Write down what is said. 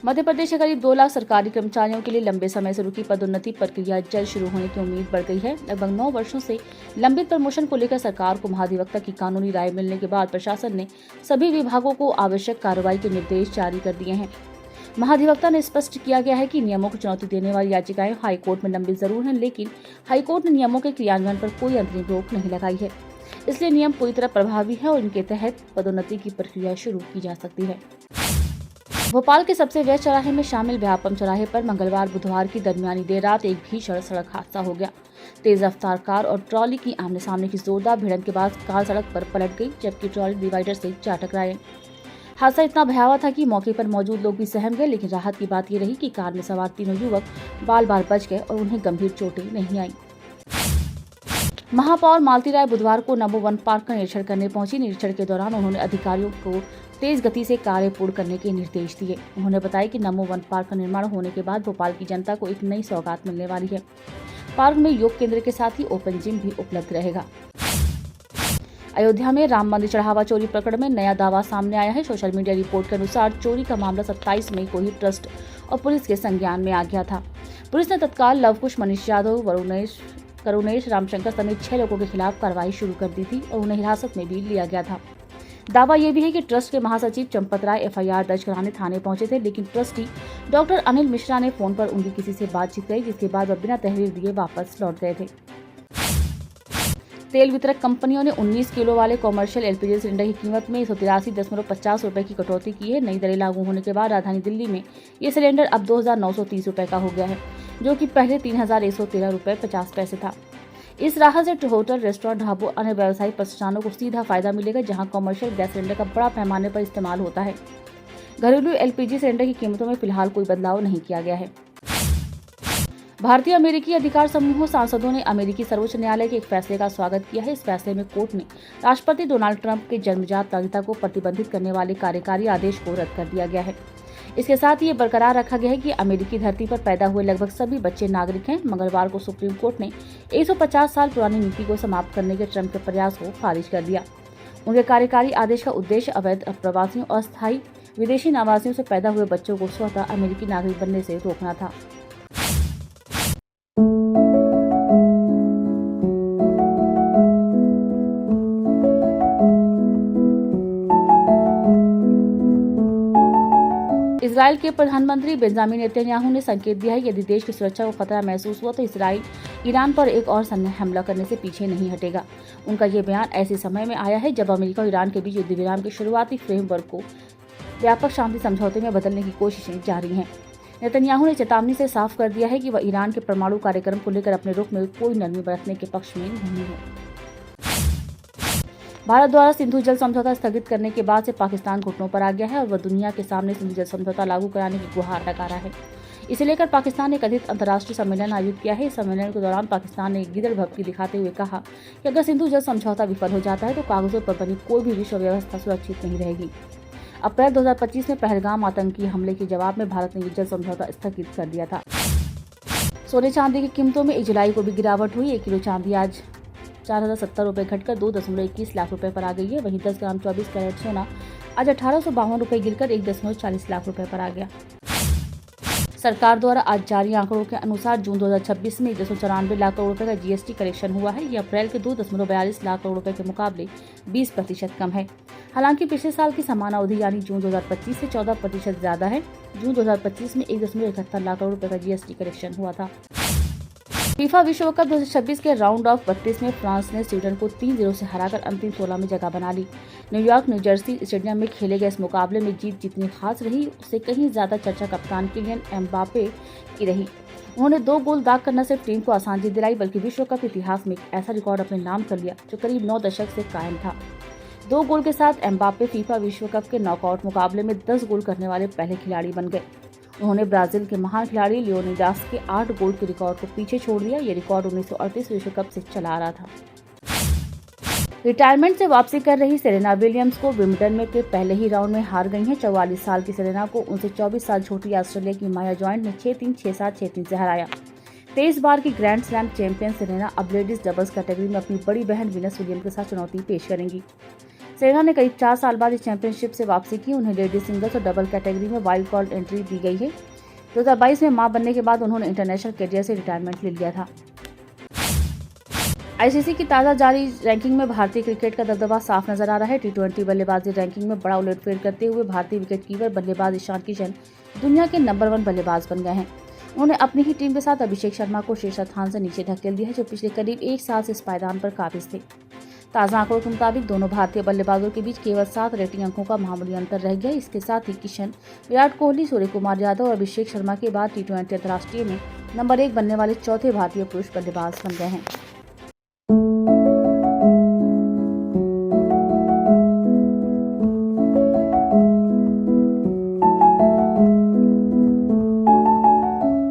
मध्य प्रदेश के करीब 2 लाख सरकारी कर्मचारियों के लिए लंबे समय से रुकी पदोन्नति प्रक्रिया जल्द शुरू होने की उम्मीद बढ़ गई है। लगभग 9 वर्षों से लंबित प्रमोशन को लेकर सरकार को महाधिवक्ता की कानूनी राय मिलने के बाद प्रशासन ने सभी विभागों को आवश्यक कार्रवाई के निर्देश जारी कर दिए हैं। महाधिवक्ता ने स्पष्ट किया गया है कि नियमों को चुनौती देने वाली याचिकाएं हाईकोर्ट में लंबित जरूर हैं, लेकिन हाईकोर्ट ने नियमों के क्रियान्वयन पर कोई अंतरिम रोक नहीं लगाई है। इसलिए नियम पूरी तरह प्रभावी है और इनके तहत पदोन्नति की प्रक्रिया शुरू की जा सकती है। भोपाल के सबसे व्यस्त चौराहे में शामिल व्यापम चौराहे पर मंगलवार बुधवार की दरमियानी देर रात एक भीषण सड़क हादसा हो गया। तेज रफ्तार कार और ट्रॉली की आमने सामने की जोरदार भिड़ंत के बाद कार सड़क पर पलट गई, जबकि ट्रॉली डिवाइडर से जा टकराए। हादसा इतना भयावह था कि मौके पर मौजूद लोग भी सहम गए, लेकिन राहत की बात ये रही कि कार में सवार तीनों युवक बाल बाल बच गए और उन्हें गंभीर चोटें नहीं आई। महापौर मालती राय बुधवार को नमो वन पार्क का निरीक्षण करने पहुंची। निरीक्षण के दौरान उन्होंने अधिकारियों को तेज गति से कार्य पूर्ण करने के निर्देश दिए। उन्होंने बताया कि नमो वन पार्क का निर्माण होने के बाद भोपाल की जनता को एक नई सौगात मिलने वाली है। पार्क में योग केंद्र के साथ ही ओपन जिम भी उपलब्ध रहेगा। अयोध्या में राम मंदिर चढ़ावा चोरी प्रकरण में नया दावा सामने आया है। सोशल मीडिया रिपोर्ट के अनुसार चोरी का मामला 27 मई को ही ट्रस्ट और पुलिस के संज्ञान में आ गया था। पुलिस ने तत्काल लवकुश, मनीष यादव, करुणेश रामशंकर समेत 6 लोगों के खिलाफ कार्रवाई शुरू कर दी थी और उन्हें हिरासत में भी लिया गया था। दावा यह भी है कि ट्रस्ट के महासचिव चंपत राय FIR दर्ज कराने थाने पहुंचे थे, लेकिन ट्रस्टी डॉक्टर अनिल मिश्रा ने फोन पर उनकी किसी से बातचीत करी, जिसके बाद वह बिना तहरीर दिए वापस लौट गए थे। तेल वितरक कंपनियों ने 19 किलो वाले कॉमर्शियल LPG सिलेंडर की कीमत में 183.50 रुपए की कटौती की है। नई दरें लागू होने के बाद राजधानी दिल्ली में ये सिलेंडर अब 2,930 रुपए का हो गया है, जो कि पहले 3,113 रुपए 50 पैसे था। इस राहत से होटल, रेस्टोरेंट, ढाबों, अन्य व्यावसायिक प्रतिष्ठानों को सीधा फायदा मिलेगा, जहां कमर्शियल गैस सिलेंडर का बड़ा पैमाने पर इस्तेमाल होता है। घरेलू LPG सिलेंडर की कीमतों में फिलहाल कोई बदलाव नहीं किया गया है। भारतीय अमेरिकी अधिकार समूहों सांसदों ने अमेरिकी सर्वोच्च न्यायालय के एक फैसले का स्वागत किया है। इस फैसले में कोर्ट ने राष्ट्रपति डोनाल्ड ट्रंप के जन्मजात नागरिकता को प्रतिबंधित करने वाले कार्यकारी आदेश को रद्द कर दिया गया है। इसके साथ ये बरकरार रखा गया है कि अमेरिकी धरती पर पैदा हुए लगभग सभी बच्चे नागरिक हैं। मंगलवार को सुप्रीम कोर्ट ने 150 साल पुरानी नीति को समाप्त करने के ट्रंप के प्रयास को खारिज कर दिया। उनके कार्यकारी आदेश का उद्देश्य अवैध अप्रवासियों और अस्थायी विदेशी निवासियों से पैदा हुए बच्चों को स्वतः अमेरिकी नागरिक बनने से रोकना था। इजराइल के प्रधानमंत्री बेंजामिन नेतन्याहू ने संकेत दिया है कि यदि देश की सुरक्षा को खतरा महसूस हुआ तो इजराइल ईरान पर एक और सैन्य हमला करने से पीछे नहीं हटेगा। उनका ये बयान ऐसे समय में आया है जब अमेरिका और ईरान के बीच युद्ध विराम के शुरुआती फ्रेमवर्क को व्यापक शांति समझौते में बदलने की कोशिशें जारी हैं। नेतन्याहू ने चेतावनी से साफ कर दिया है कि वह ईरान के परमाणु कार्यक्रम को लेकर अपने रुख में कोई नरमी बरतने के पक्ष में नहीं है। भारत द्वारा सिंधु जल समझौता स्थगित करने के बाद से पाकिस्तान घुटनों पर आ गया है और वह दुनिया के सामने सिंधु जल समझौता लागू कराने की गुहार लगा रहा है। इसे लेकर पाकिस्तान ने कथित अंतर्राष्ट्रीय सम्मेलन आयोजित किया है। इस सम्मेलन के दौरान पाकिस्तान ने गिदड़ भभकी दिखाते हुए कहा कि अगर सिंधु जल समझौता विफल हो जाता है तो कागजों पर बनी कोई भी विश्व व्यवस्था सुरक्षित नहीं रहेगी। अप्रैल 2025 में पहलगाम आतंकी हमले के जवाब में भारत ने जल समझौता स्थगित कर दिया था। सोने चांदी की कीमतों में 1 जुलाई को भी गिरावट हुई। 1 किलो चांदी आज 4,070 रुपये घटकर 2.21 लाख रुपए पर आ गई है। वहीं 10 ग्राम 24 कैरेट सोना आज 1,852 रुपये गिरकर 1.40 लाख रुपए पर आ गया। सरकार द्वारा आज जारी आंकड़ों के अनुसार जून 2026 में 194 लाख करोड़ रुपए का GST कलेक्शन हुआ है। यह अप्रैल के 2.42 लाख करोड़ रुपए के मुकाबले 20% कम है। हालांकि पिछले साल की समान अवधि यानी जून 2025 से 14% ज्यादा है। जून 2025 में 1.71 लाख करोड़ रुपए का GST कलेक्शन हुआ था। फीफा विश्व कप 2026 के राउंड ऑफ 32 में फ्रांस ने स्वीडन को 3-0 से हराकर अंतिम 16 में जगह बना ली। न्यूयॉर्क न्यू जर्सी स्टेडियम में खेले गए इस मुकाबले में जीत जितनी खास रही उससे कहीं ज्यादा चर्चा कप्तान किलियन एम्बापे की रही। उन्होंने 2 गोल दाग करना सिर्फ टीम को आसान जीत दिलाई बल्कि विश्व कप इतिहास में एक ऐसा रिकॉर्ड अपने नाम कर लिया जो करीब 9 दशक से कायम था। 2 गोल के साथ एम्बापे फीफा विश्व कप के नॉकआउट मुकाबले में 10 गोल करने वाले पहले खिलाड़ी बन गए। उन्होंने ब्राजील के महान खिलाड़ी लियोनिडास के 8 गोल के रिकॉर्ड को पीछे छोड़ दिया। ये रिकॉर्ड 1938 विश्व कप से चला आ रहा था। रिटायरमेंट से वापसी कर रही सेरेना विलियम्स को विंबलडन में के पहले ही राउंड में हार गई हैं। 44 साल की सेरेना को उनसे 24 साल छोटी ऑस्ट्रेलिया की माया जॉइंट ने 6-3, 6-7, 6-3 से हराया। 23 बार की ग्रैंड स्लैम चैंपियन सेरेना अब लेडीज डबल्स कैटेगरी में अपनी बड़ी बहन वीनस विलियम्स के साथ चुनौती पेश करेंगी। सेरेना ने करीब 4 साल बाद इस चैंपियनशिप से वापसी की। उन्हें लेडीज सिंगल्स और डबल कैटेगरी में वाइल्ड कार्ड एंट्री दी गई है। 2022 में मां बनने के बाद उन्होंने इंटरनेशनल कैरियर से रिटायरमेंट ले लिया था। आईसीसी की ताज़ा जारी रैंकिंग में भारतीय क्रिकेट का दबदबा साफ नजर आ रहा है। टी20 बल्लेबाजी रैंकिंग में बड़ा उलटफेर करते हुए भारतीय विकेटकीपर बल्लेबाज ईशान किशन दुनिया के नंबर 1 बल्लेबाज बन गए हैं। उन्होंने अपनी ही टीम के साथ अभिषेक शर्मा को शीर्ष स्थान से नीचे ढकेल दिया है, जो पिछले करीब 1 साल से इस पायदान पर काबिज थे। ताज़ा आंकड़ों के मुताबिक दोनों भारतीय बल्लेबाजों के बीच केवल 7 रेटिंग अंकों का मामूली अंतर रह गया। इसके साथ ही किशन, विराट कोहली, सूर्य कुमार यादव और अभिषेक शर्मा के बाद टी20 अंतर्राष्ट्रीय में नंबर 1 बनने वाले चौथे भारतीय पुरुष बल्लेबाज बन गए हैं।